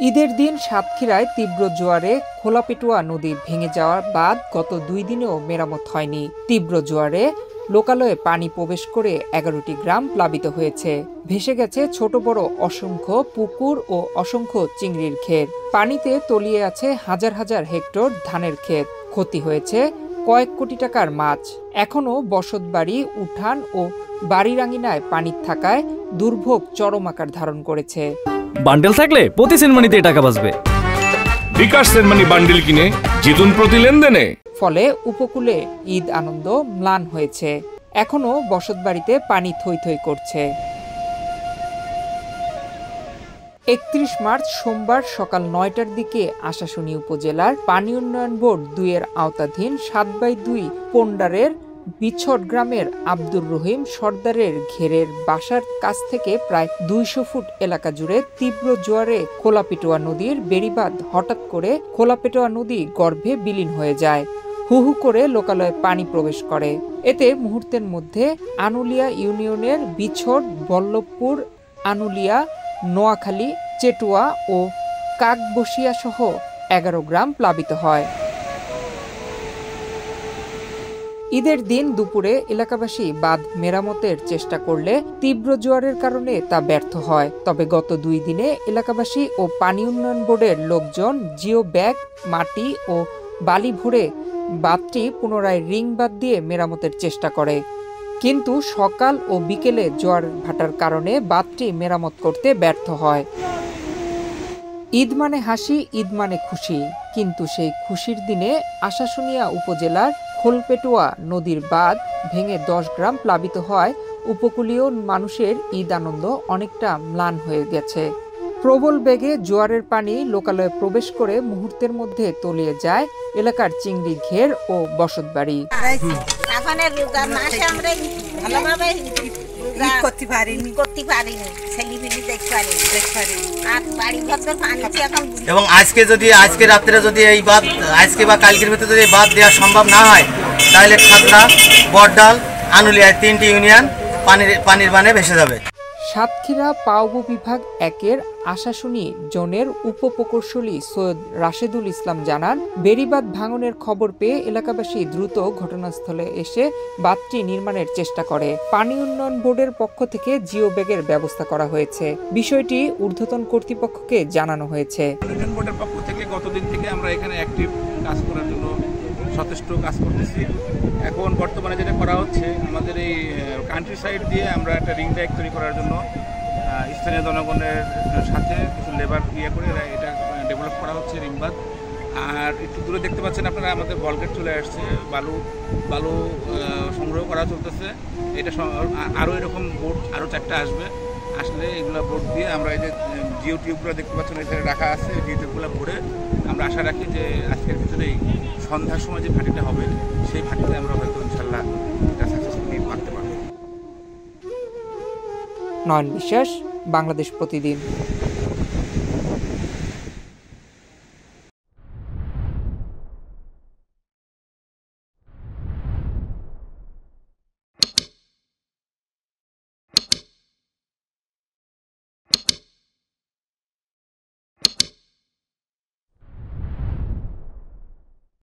ঈদের দিন সাতক্ষীরায় তীব্র জোয়ারে খোলাপেটুয়া নদী ভেঙে যাওয়ার বাদ গত 2 দিনেও মেরামত হয়নি। তীব্র জোয়ারে লোকালয়ে পানি প্রবেশ করে 11টি গ্রাম প্লাবিত হয়েছে। ভেসে গেছে ছোট বড় অসংখ্য পুকুর ও অসংখ্য চিংড়ির ক্ষেত। পানিতে তলিয়ে আছে হাজার হাজার হেক্টর ধানের ক্ষেত। ক্ষতি হয়েছে কয়েক কোটি টাকার মাছ। এখনও বসতবাড়ি, উঠান ও বাড়ির আঙিনায় পানি থাকায় দুর্ভোগ চরম আকার ধারণ করেছে। বান্ডেল থাকলে প্রতি সেনমানিতে টাকা বাঁচবে। বিকাশ সেনমানি বান্ডেল কিনে জিতুন প্রতি লেনদেনে। ফলে উপকূলে ঈদ আনন্দ ম্লান হয়েছে। এখনো বসতবাড়িতে পানি থই থই করছে। 31 মার্চ সোমবার সকাল 9টার দিকে আশাশুনি উপজেলার পানি উন্নয়ন বোর্ড 2-এর আওতাধীন 7/2 পোন্ডারের বিছট গ্রামের আব্দুর রহিম সর্দারের ঘেরের বাসার কাছ থেকে প্রায় 200 ফুট এলাকা জুড়ে তীব্র জোয়ারে খোলাপেটুয়া নদীর বেড়িবাঁধ হঠাৎ করে খোলাপেটুয়া নদী গর্ভে বিলীন হয়ে যায়। হু হু করে লোকালয়ে পানি প্রবেশ করে। এতে মুহূর্তের মধ্যে আনুলিয়া ইউনিয়নের বিছট, বল্লভপুর, আনুলিয়া, নোয়াখালী, চেটুয়া ও কাকবসিয়া সহ 11 গ্রাম প্লাবিত হয়। ঈদের দিন দুপুরে এলাকাবাসী বাঁধ মেরামতের চেষ্টা করলে তীব্র জোয়ারের কারণে তা ব্যর্থ হয়। তবে গত 2 দিনে এলাকাবাসী ও পানি উন্নয়ন বোর্ডের লোকজন জিও ব্যাগ, মাটি ও বালি ভরে বাঁধটি পুনরায় রিং বাঁধ দিয়ে মেরামতের চেষ্টা করে। কিন্তু সকাল ও বিকেলে জোয়ার ভাটার কারণে বাঁধটি মেরামত করতে ব্যর্থ হয়। ঈদ মানে হাসি, ঈদ মানে খুশি। কিন্তু সেই খুশির দিনে আশাশুনিয়া উপজেলার খোলপেটুয়া নদীর বাঁধ ভেঙে 10 গ্রাম প্লাবিত হয় উপকূলীয় মানুষের ঈদ আনন্দ অনেকটা ম্লান হয়ে গেছে। প্রবল বেগে জোয়ারের পানি লোকালয়ে প্রবেশ করে মুহূর্তের মধ্যে তলিয়ে যায় এলাকার চিংড়ি ঘের ও বসতবাড়ি। এবং আজকে রাত্রে যদি এই বাঁধ আজকে বা কালকের ভিতরে যদি বাঁধ দেওয়া সম্ভব না হয় তাহলে খাতড়া, বড়ডাল, আনুলিয়া 3টি ইউনিয়ন পানির বানে ভেসে যাবে। সাতক্ষীরা পাওবো বিভাগ 1-এর আশাশুনি জোনের উপপ্রকৌশলী সৈয়দ রাশেদুল ইসলাম জানান, বেড়িবাঁধ ভাঙনের খবর পেয়ে এলাকাবাসী দ্রুত ঘটনাস্থলে এসে বাঁধটি নির্মাণের চেষ্টা করে। পানি উন্নয়ন বোর্ডের পক্ষ থেকে জিও ব্যাগের ব্যবস্থা করা হয়েছে। বিষয়টি ঊর্ধ্বতন কর্তৃপক্ষকে জানানো হয়েছে। উন্নয়ন বোর্ডের পক্ষ থেকে গতদিন থেকে আমরা এখানে অ্যাক্টিভ কাজ করার জন্য যথেষ্ট কাজ করতেছি। এখন বর্তমানে যেটা করা হচ্ছে, আমাদের এই কান্ট্রি সাইড দিয়ে আমরা একটা রিং ব্যাগ তৈরি করার জন্য স্থানীয় জনগণের সাথে কিছু লেবার করে এটা ডেভেলপ করা হচ্ছে রিংবাঁধ। আর একটু দূরে দেখতে পাচ্ছেন আপনারা আমাদের বলগেট চলে আসছে, বালু সংগ্রহ করা চলতেছে। এটা আরও এরকম বোট আরও 4টা আসলে এগুলো বোট দিয়ে আমরা এই যে জিও টিউবগুলো দেখতে পাচ্ছেন এখানে রাখা আছে, জিও টিউবগুলো ভরে আমরা আশা রাখি যে আজকের ভিতরেই সন্ধ্যার সময় যে ভাটিটা হবে সেই ভাটিতে আমরা হয়তো ইনশাল্লাহ এটা সাকসেসফুলি পারতে পারব। নয়ন বিশ্বাস, বাংলাদেশ প্রতিদিন।